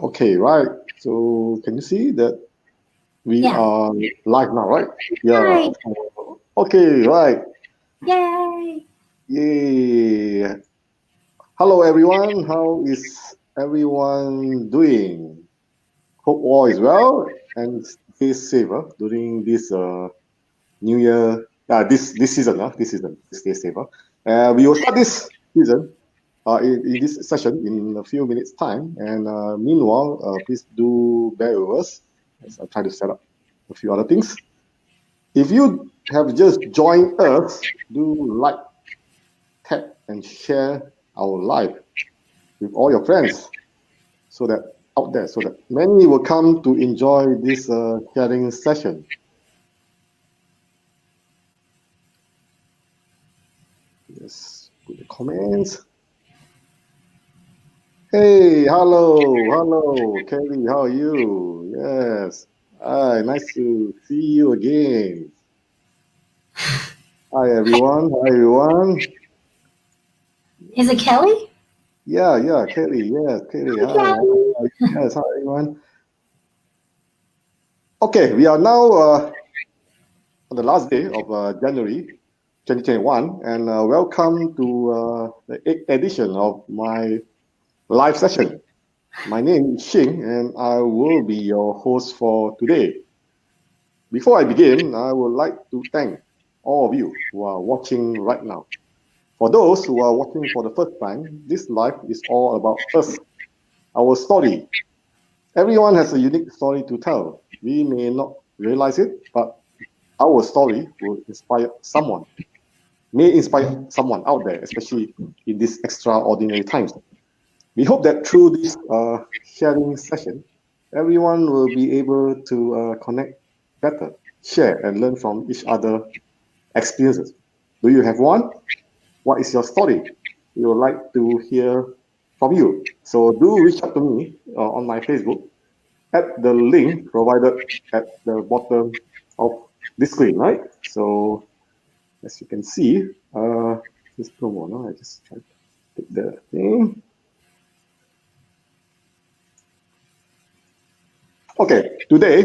Okay, right. So can you see that we Yeah. are live now, right? Yeah. Hi. Okay, right. Yay. Yay. Hello, everyone. How is everyone doing? Hope all is well and stay safe during this New Year. This season. This season. Stay safe. We will start this season in this session in a few minutes' time. And meanwhile, please do bear with us as I try to set up a few other things. If you have just joined us, do like, tag, and share our live with all your friends so that out there, so that many will come to enjoy this sharing session. Just put the comments. Hey, hello, Kelly, how are you? Yes, hi, nice to see you again. Hi everyone. Is it Kelly? Yeah, Kelly, yes, Kelly, Hi, hi, Kelly. yes, hi everyone. Okay, we are now on the last day of January 2021, and welcome to the 8th edition of my live session. My name is Xing, and I will be your host for today. Before I begin, I would like to thank all of you who are watching right now. For those who are watching for the first time, this live is all about us, our story. Everyone has a unique story to tell. We may not realize it, but our story will may inspire someone out there, especially in these extraordinary times. We hope that through this sharing session, everyone will be able to connect better, share, and learn from each other experiences. Do you have one? What is your story? We would like to hear from you. So do reach out to me on my Facebook at the link provided at the bottom of the screen, right? So as you can see, this promo, no? I just try to take the thing. Okay, today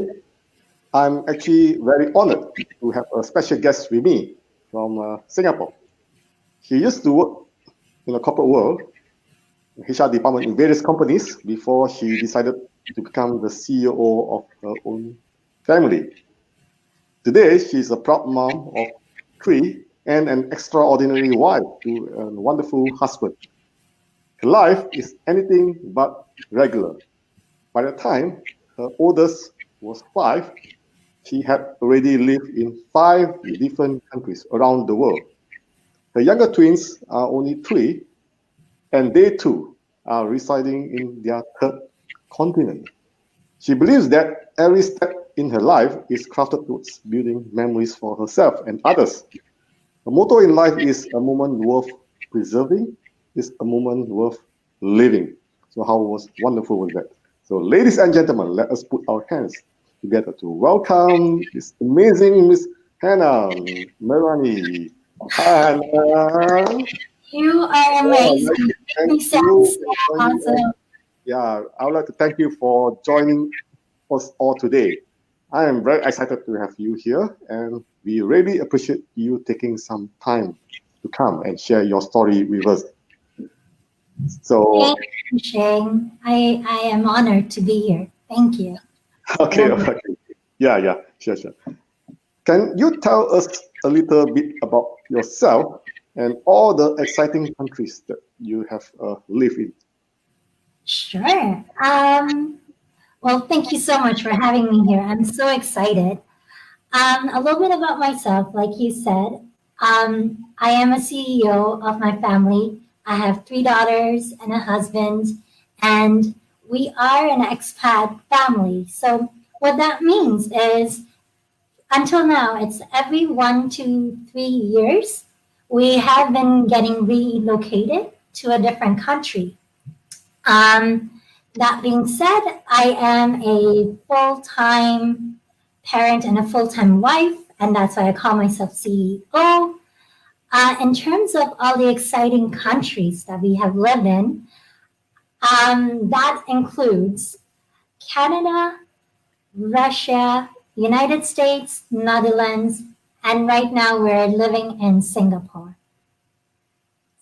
I'm actually very honored to have a special guest with me from Singapore. She used to work in the corporate world, HR department in various companies before she decided to become the CEO of her own family. Today, she's a proud mom of three and an extraordinary wife to a wonderful husband. Her life is anything but regular. By the time her oldest was five, she had already lived in five different countries around the world. Her younger twins are only three, and they too are residing in their third continent. She believes that every step in her life is crafted towards building memories for herself and others. Her motto in life is a moment worth preserving, is a moment worth living. So how wonderful was that? So ladies and gentlemen, let us put our hands together to welcome this amazing Miss Hannan Meruani. Hi Hannah. You are Yeah, I'd like amazing. to thank You sound you so for joining us. awesome. Yeah, I would like to thank you for joining us all today. I am very excited to have you here, and we really appreciate you taking some time to come and share your story with us. Thank So, you, Shane. I am honored to be here. Thank you. okay, Um, okay. Yeah, sure. Can you tell us a little bit about yourself and all the exciting countries that you have lived in? sure. Well, thank you so much for having me here. I'm so excited. A little bit about myself, like you said. I am a CEO of my family. I have three daughters and a husband, and we are an expat family. So, what that means is, until now, it's every 1 to 3 years, we have been getting relocated to a different country. That being said, I am a full time parent and a full time wife, and that's why I call myself CEO. In terms of all the exciting countries that we have lived in, that includes Canada, Russia, United States, Netherlands, and right now we're living in Singapore.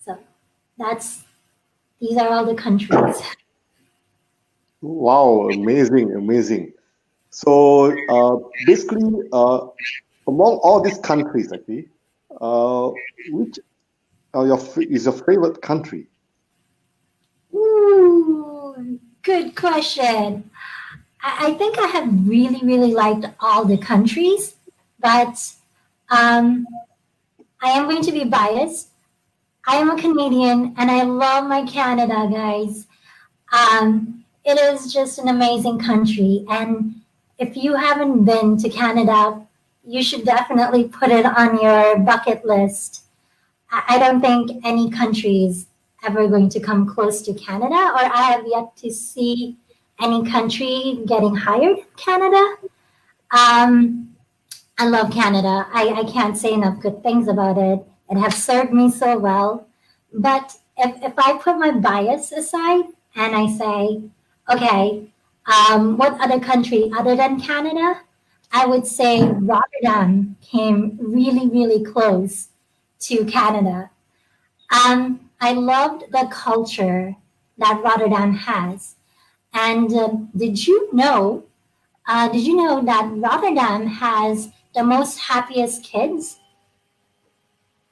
So that's these are all the countries. Wow, amazing, amazing. So basically, among all these countries, actually, which is your favorite country? Ooh, good question. I think I have really, really liked all the countries, but um, I am going to be biased. I am a Canadian and I love my Canada, guys. It is just an amazing country. And if you haven't been to Canada, you should definitely put it on your bucket list. I don't think any country is ever going to come close to Canada, or I have yet to see any country getting higher than Canada. Um, I love Canada. I can't say enough good things about it. It has served me so well. But if I put my bias aside and I say, okay, what other country other than Canada? I would say Rotterdam came really, really close to Canada. I loved the culture that Rotterdam has. And did you know that Rotterdam has the most happiest kids?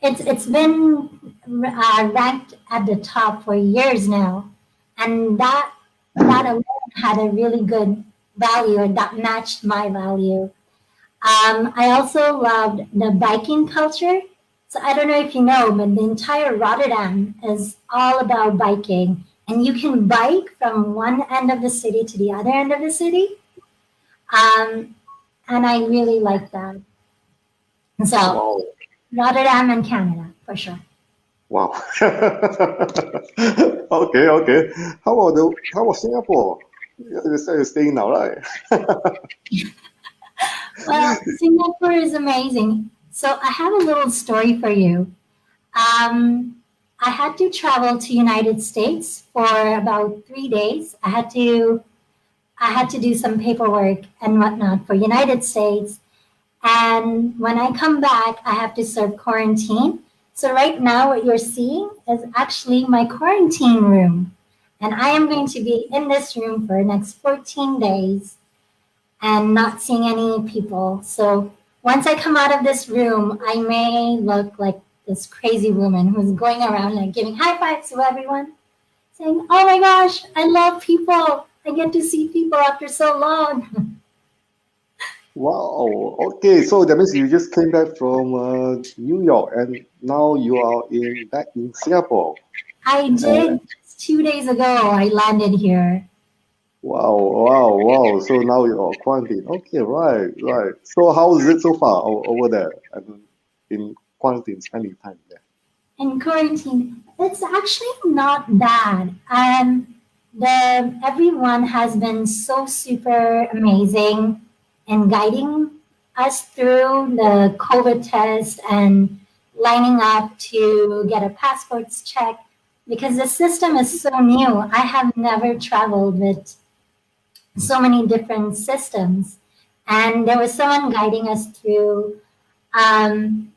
It's been ranked at the top for years now, and that alone had a really good value, and that matched my value. I also loved the biking culture. So I don't know if you know, but the entire Rotterdam is all about biking, and you can bike from one end of the city to the other end of the city. Um, and I really like that. So Wow, Rotterdam and Canada for sure. wow. Okay, okay. How about Singapore? You're staying now, right? Well, Singapore is amazing. So I have a little story for you. I had to travel to United States for about 3 days. I had to do some paperwork and whatnot for United States. And when I come back, I have to serve quarantine. So right now, what you're seeing is actually my quarantine room. And I am going to be in this room for the next 14 days and not seeing any people. So once I come out of this room, I may look like this crazy woman who's going around like giving high fives to everyone, saying, "Oh my gosh, I love people. I get to see people after so long." Wow. Okay, so that means you just came back from New York, and now you are in back in Singapore. I And did 2 days ago. I landed here. wow, wow, wow. So now you're quarantined. Okay, right, right. So how is it so far over there? And in quarantine, spending time there. In quarantine, it's actually not bad. The everyone has been so super amazing in guiding us through the COVID test and lining up to get our passports checked because the system is so new. I have never traveled with so many different systems, and there was someone guiding us through. Um,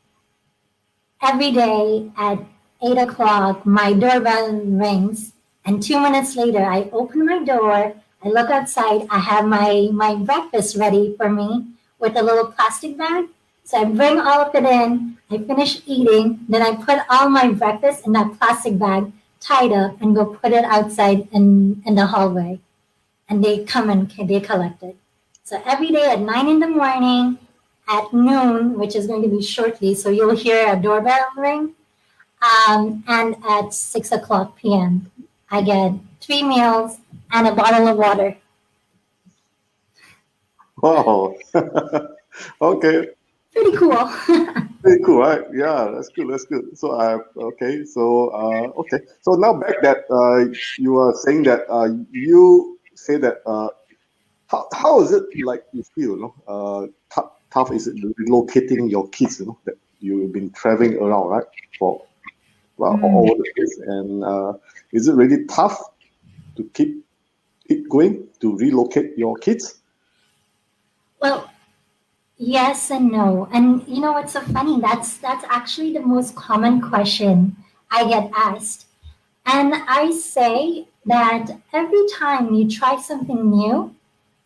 Every day at 8 o'clock, my doorbell rings, and 2 minutes later, I open my door. I look outside. I have my breakfast ready for me with a little plastic bag. So I bring all of it in. I finish eating. Then I put all my breakfast in that plastic bag, tied up, and go put it outside in the hallway. And they come and they collect it. So every day at 9 in the morning, at noon, which is going to be shortly, so you'll hear a doorbell ring, and at 6 o'clock p.m., I get 3 meals and a bottle of water. Wow. Okay, Pretty cool. very cool, right? Yeah, that's good. That's good. So okay. So okay. So now back that you are saying that you say that how is it like you feel? Tough is it relocating your kids? That you've been traveling around, right? For all Mm. over the place, and is it really tough to keep going to relocate your kids? Well, yes and no. And you know what's so funny? That's actually the most common question I get asked. And I say that every time you try something new,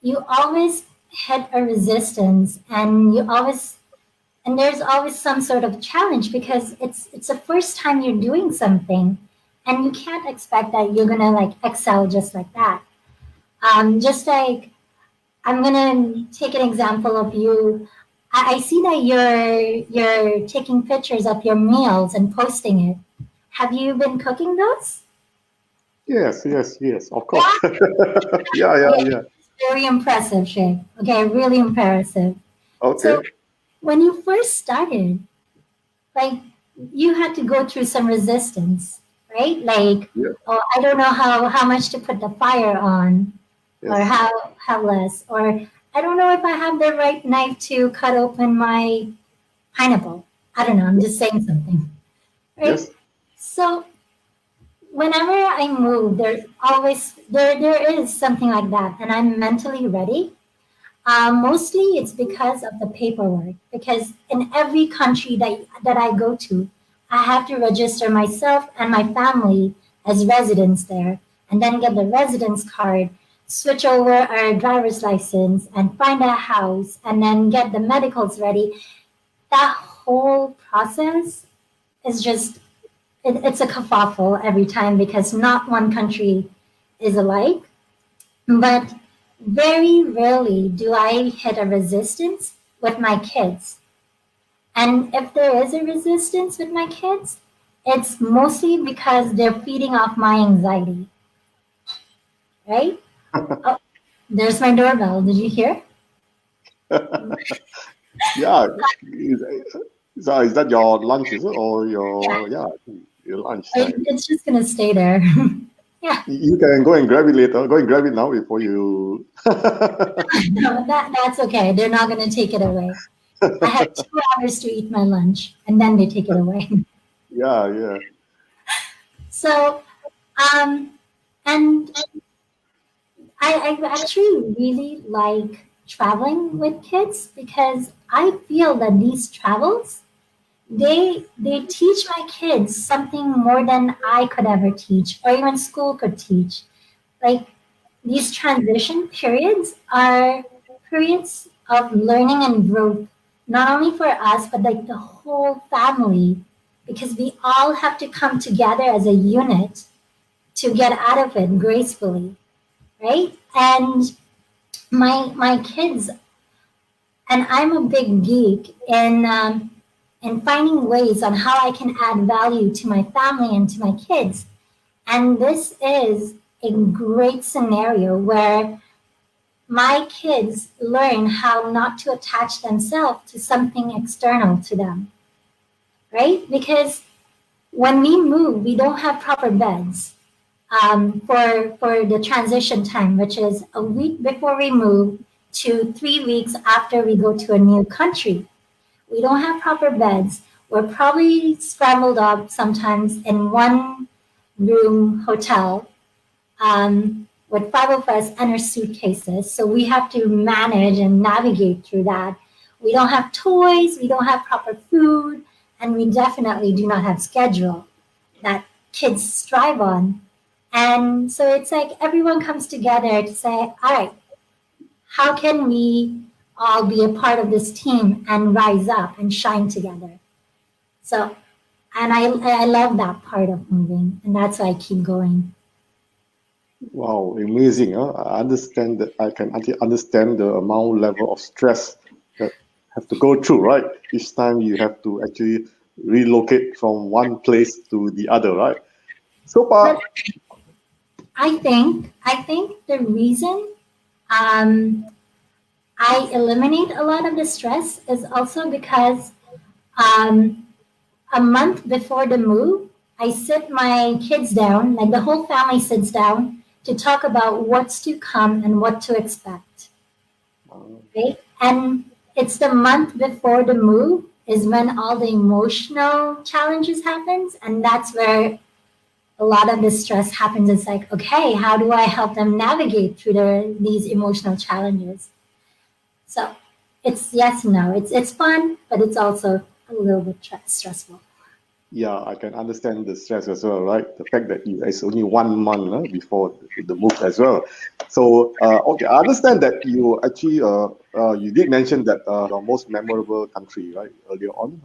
you always hit a resistance, and there's always some sort of challenge because it's the first time you're doing something, and you can't expect that you're gonna like excel just like that. Just like I'm gonna take an example of you. I see that you're taking pictures of your meals and posting it. Have you been cooking those? Yes, yes, yes, of course. Yeah, yeah, Yeah, yeah. it's very impressive, Shay. Okay, really impressive. So Okay. when you first started, like you had to go through some resistance, right? Like, Yeah, oh, I don't know how much to put the fire on, or yes, how less, or I don't know if I have the right knife to cut open my pineapple. I don't know. I'm just saying something, right? yes. So whenever I move, there is something like that, and I'm mentally ready. Mostly it's because of the paperwork. Because in every country that I go to, I have to register myself and my family as residents there, and then get the residence card, switch over our driver's license, and find a house, and then get the medicals ready. That whole process is just it's a kerfuffle every time because not one country is alike. But very rarely do I hit a resistance with my kids. And if there is a resistance with my kids, it's mostly because they're feeding off my anxiety, right? Oh, there's my doorbell. Did you hear? Yeah. Is, is that your lunch, is it? Or Yeah, your, yeah, your lunch time? it's just going to stay there. Yeah, You can go and grab it later. Go and grab it now before you. no, that's okay. They're not going to take it away. I have 2 hours to eat my lunch, and then they take it away. Yeah, yeah. So, um, and I actually really like traveling with kids because I feel that these travels they teach my kids something more than I could ever teach or even school could teach. Like these transition periods are periods of learning and growth, not only for us but like the whole family, because we all have to come together as a unit to get out of it gracefully, right? And my kids and I'm a big geek in finding ways on how I can add value to my family and to my kids. And this is a great scenario where my kids learn how not to attach themselves to something external to them, right? Because when we move, we don't have proper beds for the transition time, which is a week before we move to 3 weeks after we go to a new country. We don't have proper beds. We're probably scrambled up sometimes in one room hotel with 5 of us and our suitcases. So we have to manage and navigate through that. We don't have toys, we don't have proper food, and we definitely do not have schedule that kids strive on. And so it's like everyone comes together to say, all right, how can we all be a part of this team and rise up and shine together? So, and I love that part of moving, and that's why I keep going. Wow, amazing. Huh? I understand that. I can understand the amount level of stress that have to go through, right? Each time you have to actually relocate from one place to the other, right? So But far, I think the reason um, I eliminate a lot of the stress is also because um, a month before the move, I sit my kids down, like the whole family sits down to talk about what's to come and what to expect. uh, Right? And it's the month before the move is when all the emotional challenges happens, and that's where a lot of the stress happens. It's like, okay, how do I help them navigate through these emotional challenges? So it's yes and no. It's fun, but it's also a little bit stressful. Yeah, I can understand the stress as well, right? The fact that it's only 1 month before the move as well. So, okay, I understand that you actually you did mention that your most memorable country, right, earlier on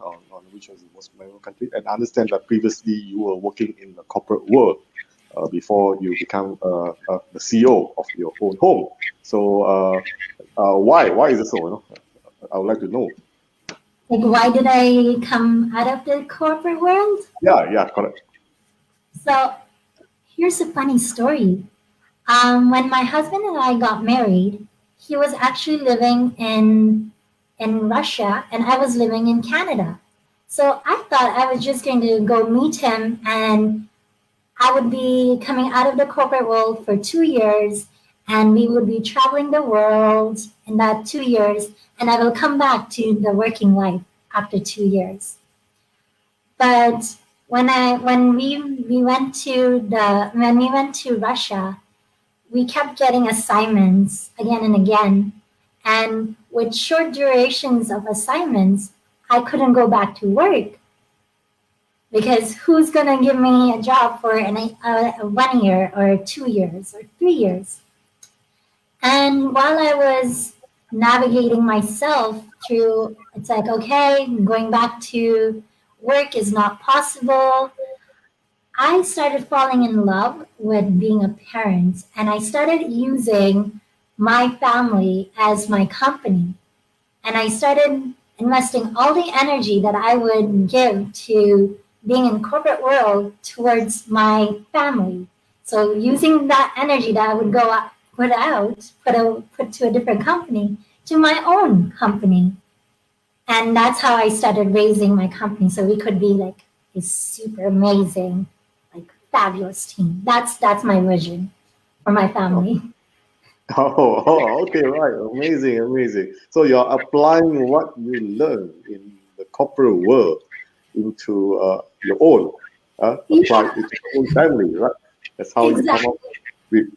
which was the most memorable country, and I understand that previously you were working in the corporate world before you become the CEO of your own home. So, why is it so? I would like to know. Like, why did I come out of the corporate world? Yeah, correct. So here's a funny story. When my husband and I got married, he was actually living in Russia, and I was living in Canada. So I thought I was just going to go meet him, and I would be coming out of the corporate world for 2 years, and we would be traveling the world in that 2 years, and I will come back to the working life after 2 years. But when we went to Russia, we kept getting assignments again and again. And with short durations of assignments, I couldn't go back to work because who's going to give me a job for 1 year or 2 years or 3 years? And while I was navigating myself through, it's like, okay, going back to work is not possible. I started falling in love with being a parent, and I started using my family as my company. And I started investing all the energy that I would give to being in corporate world towards my family. So using that energy that I would put to a different company to my own company. And that's how I started raising my company. So we could be like a super amazing, like fabulous team. That's my vision for my family. Okay, right. Amazing, amazing. So you're applying what you learn in the corporate world into your own, apply Yeah, it to your own family, right? That's how you come up exactly. with.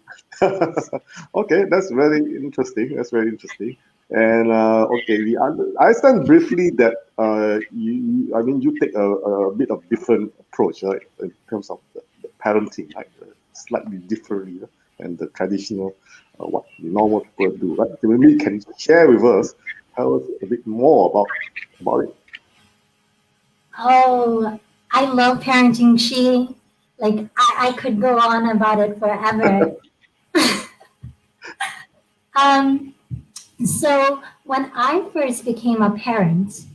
Okay, that's very interesting. That's very interesting. And okay, I understand briefly that I mean, you take a bit of different approach, right, in terms of the parenting, right, slightly differently than the traditional what normal people do, right? So maybe you can share with us, tell us a bit more about it. Oh, I love parenting. I could go on about it forever. Um, so when I first became a parent,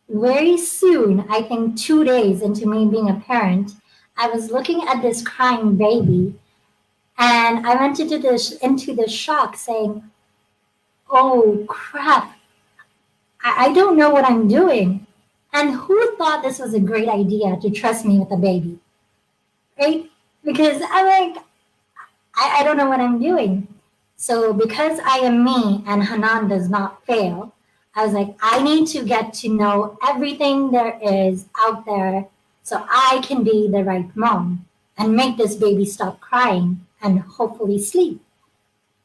very soon, I think 2 days into me being a parent, I was looking at this crying baby, and I went into the shock saying, "Oh crap! I don't know what I'm doing." And who thought this was a great idea to trust me with a baby, right? Because I'm like, I don't know what I'm doing. So because I am me and Hanan does not fail, I was like, I need to get to know everything there is out there so I can be the right mom and make this baby stop crying and hopefully sleep.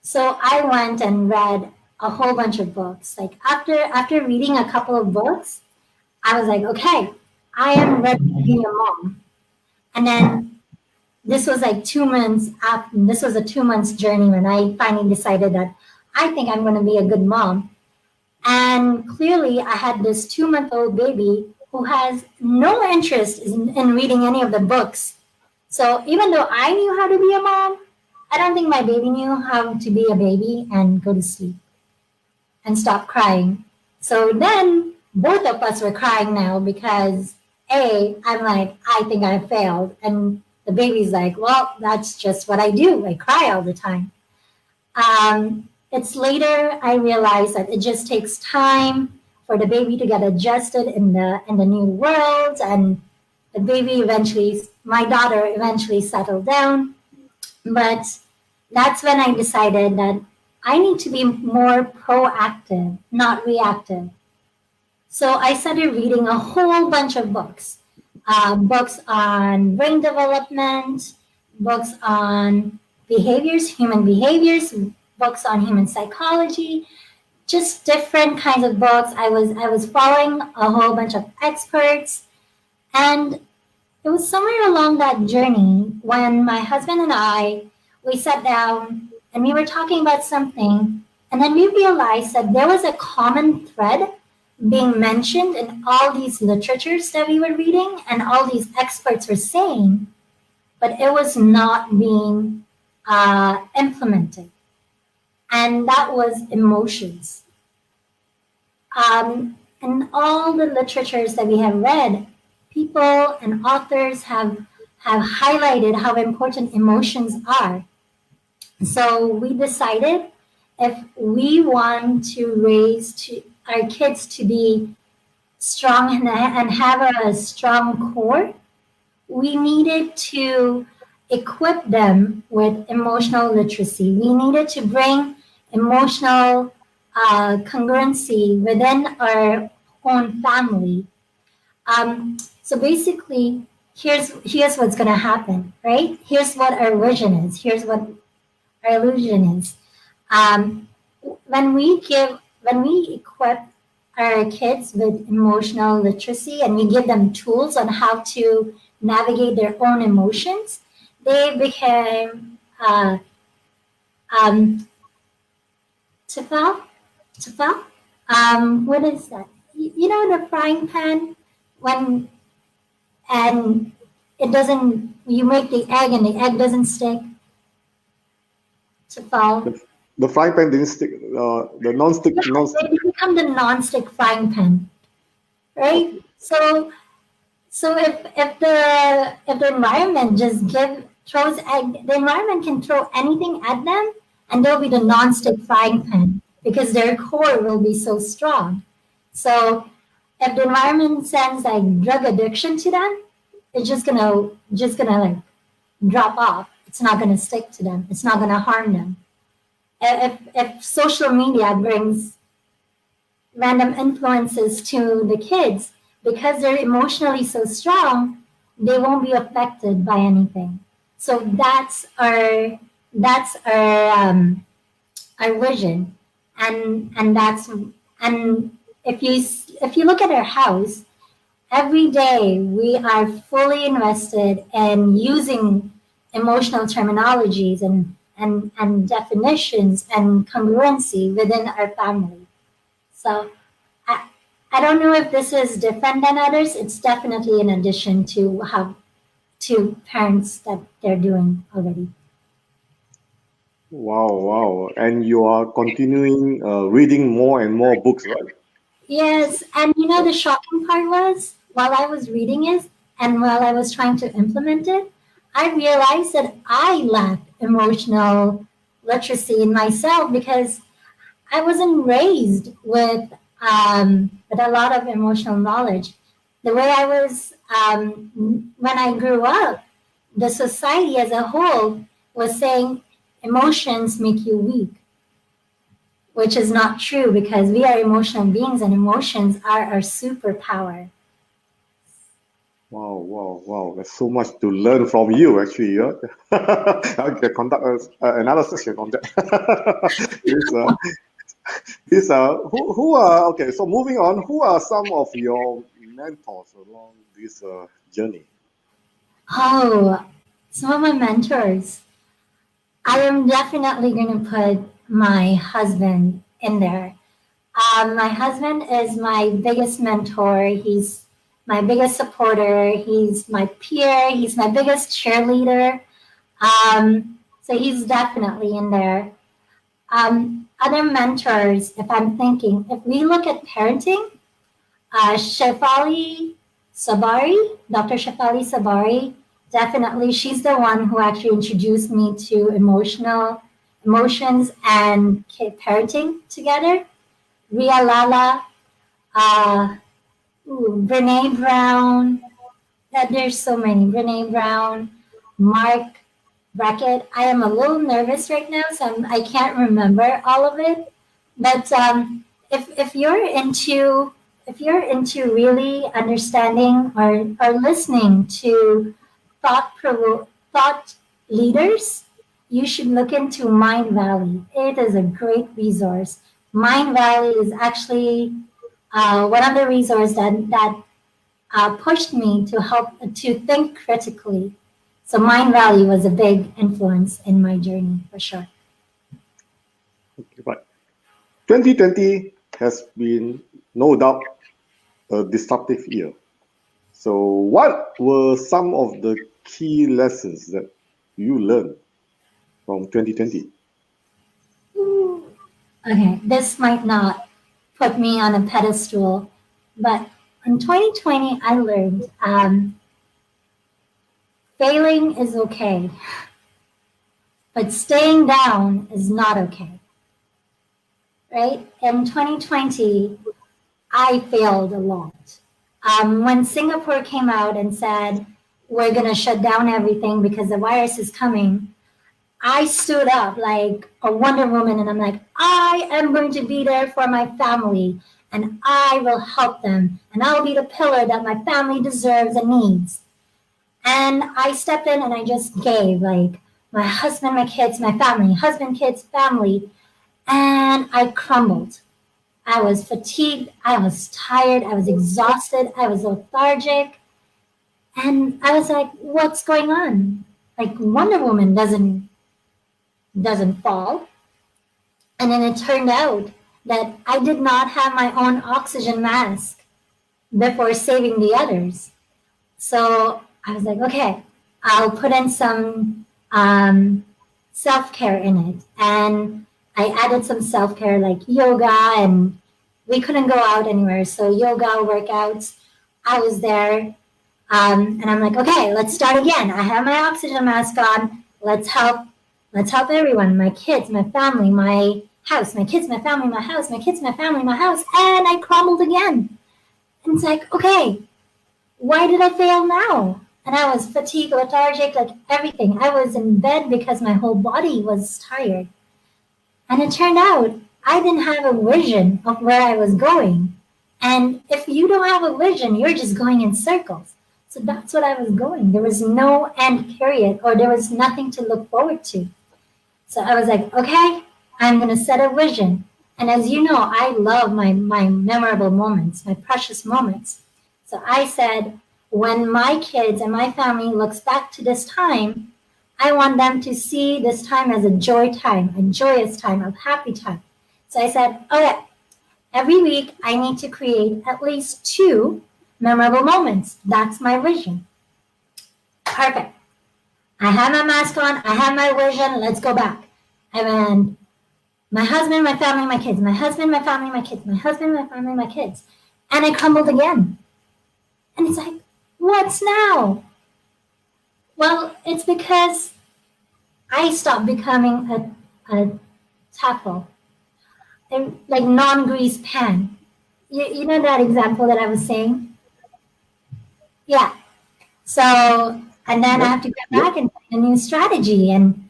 So I went and read a whole bunch of books. Like after reading a couple of books, I was like, okay, I am ready to be a mom. And then this was like 2 months after, this was a 2 months journey when I finally decided that I think I'm going to be a good mom. And clearly, I had this 2-month-old baby who has no interest in reading any of the books. So even though I knew how to be a mom, I don't think my baby knew how to be a baby and go to sleep and stop crying. So then both of us were crying now because I'm like, I think I failed. And the baby's like, well, that's just what I do. I cry all the time. It's later I realized that it just takes time for the baby to get adjusted in the new world, and the baby eventually, my daughter eventually settled down. But that's when I decided that I need to be more proactive, not reactive. So I started reading a whole bunch of books, books on brain development, books on behaviors, human behaviors, books on human psychology, just different kinds of books. I was following a whole bunch of experts, and it was somewhere along that journey when my husband and I we sat down and we were talking about something, and then we realized that there was a common thread being mentioned in all these literatures that we were reading and all these experts were saying, but it was not being implemented, and that was emotions. In all the literatures that we have read, people and authors have highlighted how important emotions are. So we decided if we want to our kids to be strong and have a strong core, we needed to equip them with emotional literacy. We needed to bring emotional congruency within our own family. So basically, here's what's going to happen, right? Here's what our vision is. Here's what our illusion is. Um, when we equip our kids with emotional literacy and we give them tools on how to navigate their own emotions, they became um, Tefal? Tefal? What is that? You know the frying pan when and it doesn't. You make the egg and the egg doesn't stick. Tefal. The frying pan didn't stick. The non-stick, Yeah, they become the non-stick frying pan, right? So if the environment just throws egg, the environment can throw anything at them, and they'll be the non-stick frying pan because their core will be so strong. So if the environment sends like drug addiction to them, it's just gonna like drop off. It's not gonna stick to them. It's not gonna harm them. If social media brings random influences to the kids, because they're emotionally so strong, they won't be affected by anything. So that's our vision, and if you look at our house, every day we are fully invested in using emotional terminologies and definitions and congruency within our family. So I, I don't know if this is different than others. It's definitely in addition to how to parents that they're doing already. Wow, wow. And you are continuing reading more and more books, right? Yes, and the shocking part was while I was reading it and while I was trying to implement it, I realized that I lacked emotional literacy in myself because I wasn't raised with a lot of emotional knowledge. The way I was when I grew up, the society as a whole was saying emotions make you weak, which is not true because we are emotional beings and emotions are our superpower. Wow, wow, wow. There's so much to learn from you, actually. Yeah? I can conduct another session on that. Who are, okay, so moving on, who are some of your mentors along this journey? Oh, some of my mentors. I am definitely going to put my husband in there. My husband is my biggest mentor. He's my biggest supporter. He's my peer. He's my biggest cheerleader. So he's definitely in there. Other mentors, if I'm thinking, if we look at parenting, Shefali Sabari, Dr. Shefali Sabari, definitely she's the one who actually introduced me to emotions and parenting together. Ria Lala, uh, Brene Brown. There's so many. Brene Brown, Mark Brackett. I am a little nervous right now, so I can't remember all of it. But if you're into really understanding or listening to thought leaders, you should look into Mind Valley. It is a great resource. Mind Valley is actually one of the resources that pushed me to help to think critically. So Mind Valley was a big influence in my journey for sure. Okay, right. 2020 has been no doubt a disruptive year. So, what were some of the key lessons that you learned from 2020? Okay, this might not put me on a pedestal, but in 2020, I learned failing is okay, but staying down is not okay. Right? In 2020, I failed a lot. When Singapore came out and said, we're going to shut down everything because the virus is coming, I stood up like a Wonder Woman and I'm like, I am going to be there for my family and I will help them and I'll be the pillar that my family deserves and needs. And I stepped in and I just gave like my husband, my kids, my family, husband, kids, family, and I crumbled. I was fatigued, I was tired, I was exhausted, I was lethargic, and I was like, what's going on? Like Wonder Woman doesn't fall. And then it turned out that I did not have my own oxygen mask before saving the others. So I was like, okay, I'll put in some self care in it. And I added some self care like yoga, and we couldn't go out anywhere. So, yoga workouts, I was there. And I'm like, okay, let's start again. I have my oxygen mask on. Let's help everyone, my kids, my family, my house, my kids, my family, my house, my kids, my family, my house. And I crumbled again. And it's like, okay, why did I fail now? And I was fatigued, lethargic, like everything. I was in bed because my whole body was tired. And it turned out I didn't have a vision of where I was going. And if you don't have a vision, you're just going in circles. So that's what I was going. There was no end period, or there was nothing to look forward to. So I was like, okay, I'm going to set a vision. And as you know, I love my memorable moments, my precious moments. So I said, when my kids and my family looks back to this time, I want them to see this time as a joy time, a joyous time, a happy time. So I said, okay, every week I need to create at least 2 memorable moments. That's my vision. Perfect. I have my mask on, I have my vision, let's go back. And then my husband, my family, my kids, my husband, my family, my kids, my husband, my family, my kids. And I crumbled again. And it's like, what's now? Well, it's because I stopped becoming a tackle, like non-grease pan. You know that example that I was saying? Yeah. So, and then I have to get back and find a new strategy. And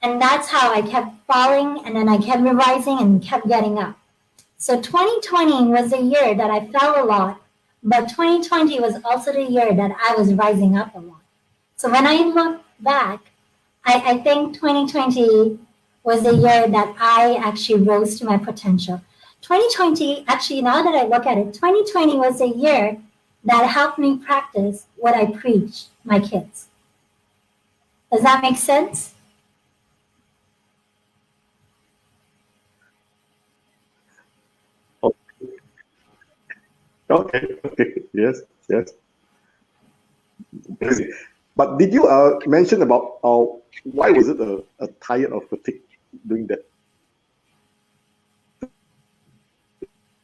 that's how I kept falling, and then I kept revising and kept getting up. So 2020 was a year that I fell a lot, but 2020 was also the year that I was rising up a lot. So when I look back, I think 2020 was the year that I actually rose to my potential. 2020, actually, now that I look at it, 2020 was a year that helped me practice what I preach my kids. Does that make sense? Okay, okay, yes, yes. Amazing. But did you mention about why was it a tired or fatigue doing that?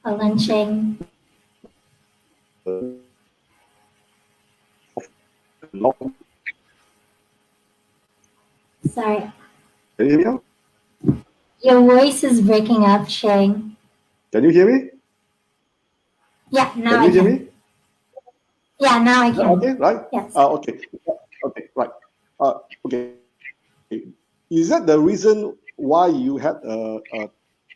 A lynching. Of long, Sorry, can you hear me now? your voice is breaking up, Shane. Can you hear me? Yeah, now Can I you hear can. me? Yeah, now I can. Okay, right. Yes. Okay, okay, right. Okay. Is that the reason why you had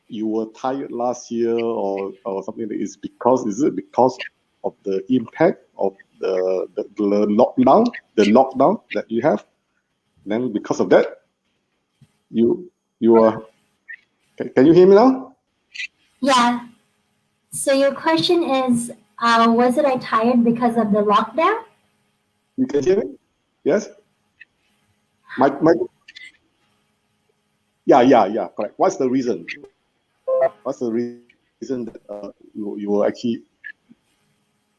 you were tired last year or something? Is it because of the impact of the lockdown that you have? Then because of that, you are. Can you hear me now? Yeah. So your question is, wasn't I tired because of the lockdown? You can hear me? Yes. My. Yeah. Correct. What's the reason? What's the reason that you were actually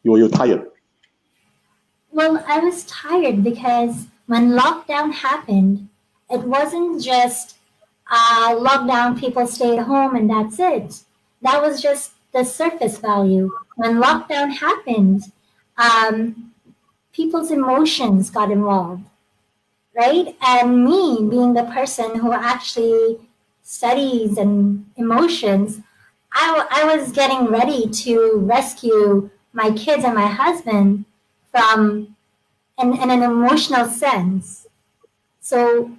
you're tired? Well, I was tired because when lockdown happened, it wasn't just lockdown, people stayed home and that's it. That was just the surface value. When lockdown happened, um, people's emotions got involved, right? And me, being the person who actually studies and emotions, I was getting ready to rescue my kids and my husband from in an emotional sense. So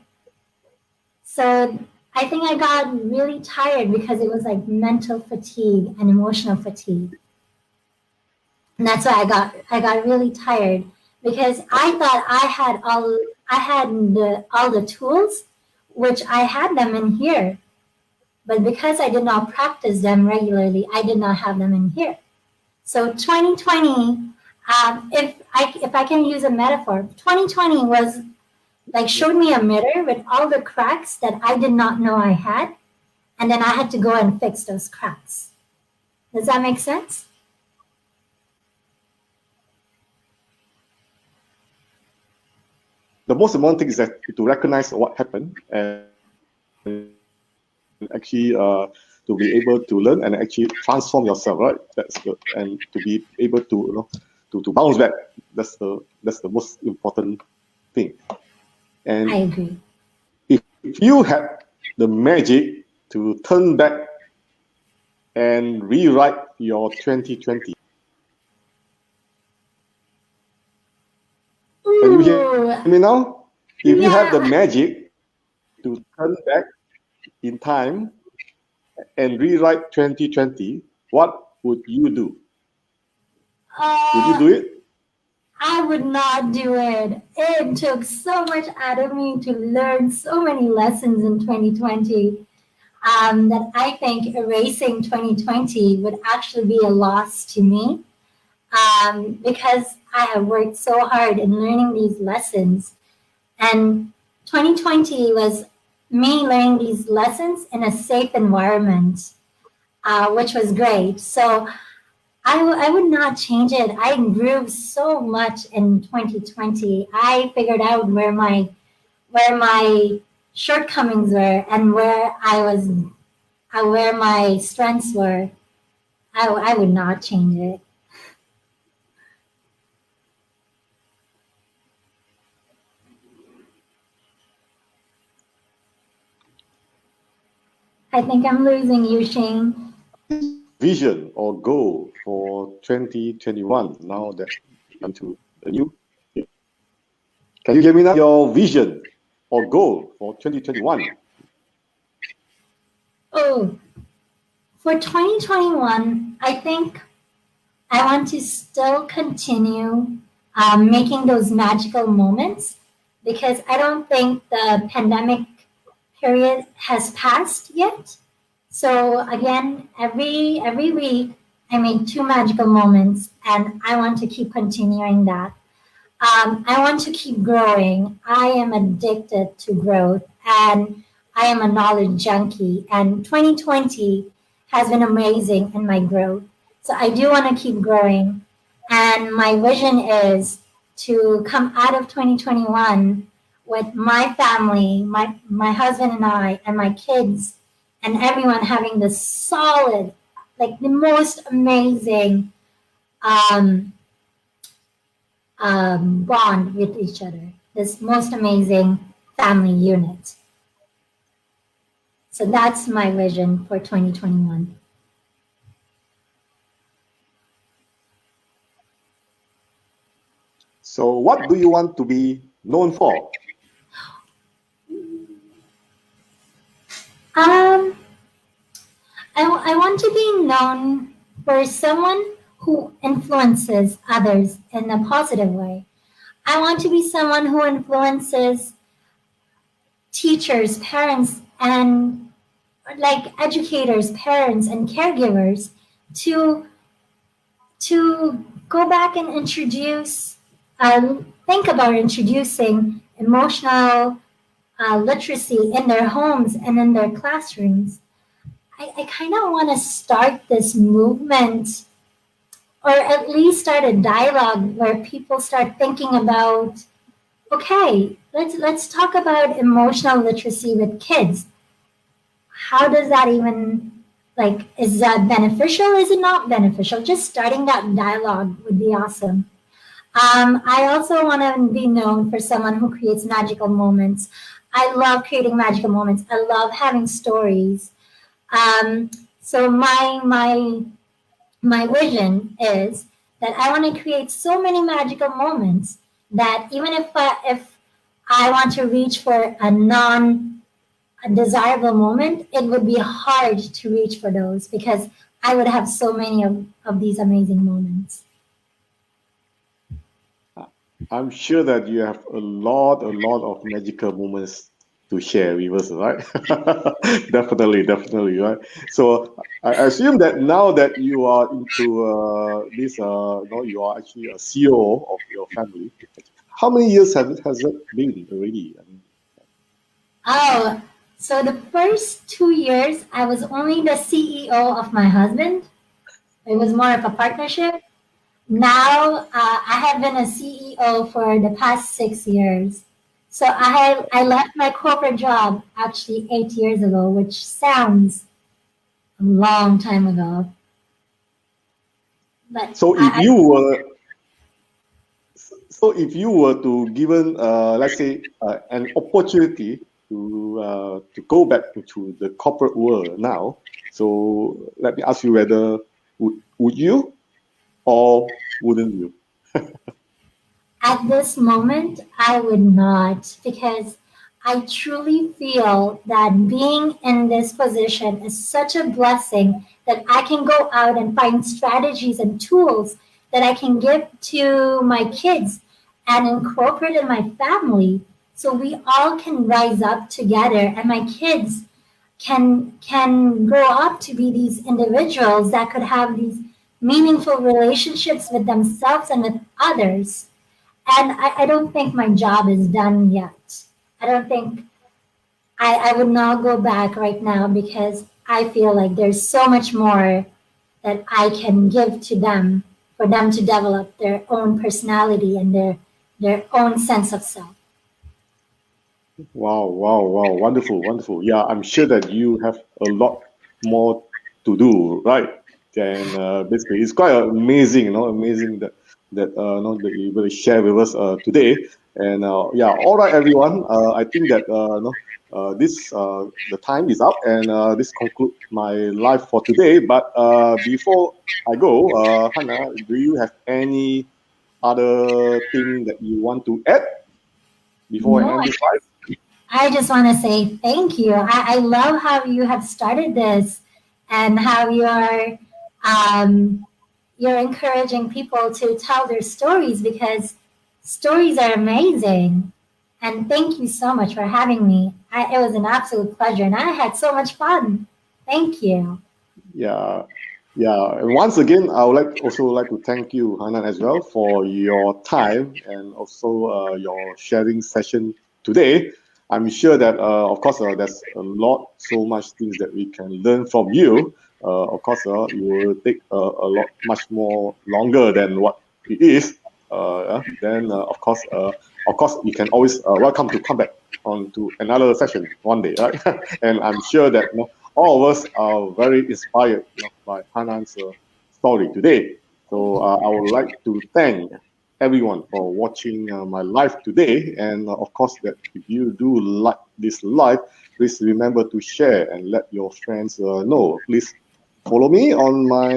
so I think I got really tired because it was like mental fatigue and emotional fatigue. And that's why I got really tired because I thought I had all the tools, which I had them in here. But because I did not practice them regularly, I did not have them in here. So 2020, if I can use a metaphor, 2020 was like showed me a mirror with all the cracks that I did not know I had, and then I had to go and fix those cracks. Does that make sense? The most important thing is that to recognize what happened and actually to be able to learn and actually transform yourself, right? That's good. And to be able to to bounce back. That's the most important thing. And I agree. if you had the magic to turn back and rewrite your 2020, can you hear me Ooh, now? If you have the yeah. magic to turn back in time and rewrite 2020, what would you do? Would you Uh, do it? I would not do it. It took so much out of me to learn so many lessons in 2020 that I think erasing 2020 would actually be a loss to me because I have worked so hard in learning these lessons. And 2020 was me learning these lessons in a safe environment, which was great. So I would not change it. I grew so much in 2020. I figured out where my shortcomings were and where my strengths were. I would not change it. I think I'm losing you, Shane. Vision or goal for 2021 now that into the new year? Can you hear me now? Your vision or goal for 2021? Oh, for 2021, I think I want to still continue making those magical moments because I don't think the pandemic period has passed yet. So again, every week I make two magical moments, and I want to keep continuing that. I want to keep growing. I am addicted to growth, and I am a knowledge junkie. And 2020 has been amazing in my growth. So I do want to keep growing. And my vision is to come out of 2021 with my family, my husband and I, and my kids, and everyone having the solid, like the most amazing um, bond with each other. This most amazing family unit. So that's my vision for 2021. So, what do you want to be known for? Um, I want to be known for someone who influences others in a positive way. I want to be someone who influences teachers, parents, and like educators, parents, and caregivers to go back and think about introducing emotional literacy in their homes and in their classrooms. I kind of want to start this movement, or at least start a dialogue where people start thinking about, okay, let's talk about emotional literacy with kids. How does that even, like, is that beneficial? Is it not beneficial? Just starting that dialogue would be awesome. I also want to be known for someone who creates magical moments. I love creating magical moments. I love having stories. So my vision is that I want to create so many magical moments that even if I want to reach for a desirable moment, it would be hard to reach for those because I would have so many of these amazing moments. I'm sure that you have a lot of magical moments to share with us, right? Definitely, right? So I assume that now that you are into you are actually a CEO of your family. How many years has it been already? I mean, Oh, so the first 2 years, I was only the CEO of my husband. It was more of a partnership. Now, I have been a CEO for the past 6 years. So I left my corporate job actually 8 years ago, which sounds a long time ago. But so if you were So if you were to given, let's say, an opportunity to go back into the corporate world now, so let me ask you whether would you or wouldn't you? at this moment, I would not, because I truly feel that being in this position is such a blessing that I can go out and find strategies and tools that I can give to my kids and incorporate in my family so we all can rise up together and my kids can grow up to be these individuals that could have these meaningful relationships with themselves and with others. And I don't think my job is done yet. I don't think I would not go back right now because I feel like there's so much more that I can give to them for them to develop their own personality and their own sense of self. Wow, wonderful. Yeah, I'm sure that you have a lot more to do, right? And basically, it's quite amazing, amazing that you will share with us today. And yeah, all right, everyone. I think that this the time is up, and this concludes my life for today. But before I go, Hannah, do you have any other thing that you want to add before I No, end this live? I just want to say thank you. I love how you have started this and how you're encouraging people to tell their stories because stories are amazing. And thank you so much for having me. It was an absolute pleasure and I had so much fun. Thank you. Yeah, yeah. And once again, I would also like to thank you, Hanan, as well, for your time and also your sharing session today. I'm sure that, of course, there's so much things that we can learn from you. Of course, it will take a lot, much more longer than what it is. Then, of course, you can always welcome to come back on to another session one day, right? And I'm sure that all of us are very inspired by Hanan's story today. So I would like to thank everyone for watching my live today. And of course, that if you do like this live, please remember to share and let your friends know. Please follow me on my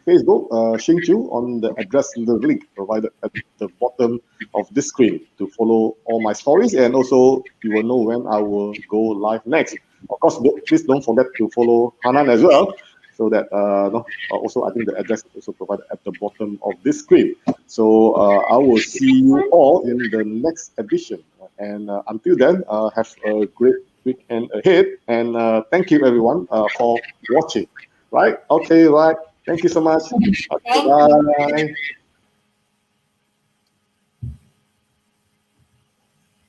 Facebook, Xing Chu, on the address, the link provided at the bottom of this screen to follow all my stories. And also, you will know when I will go live next. Of course, please don't forget to follow Hanan as well. So that no, also I think the address is also provided at the bottom of this screen. So I will see you all in the next edition And until then, have a great weekend ahead. And thank you, everyone, for watching. Right? Okay, right. Thank you so much. Okay, Thank you. bye.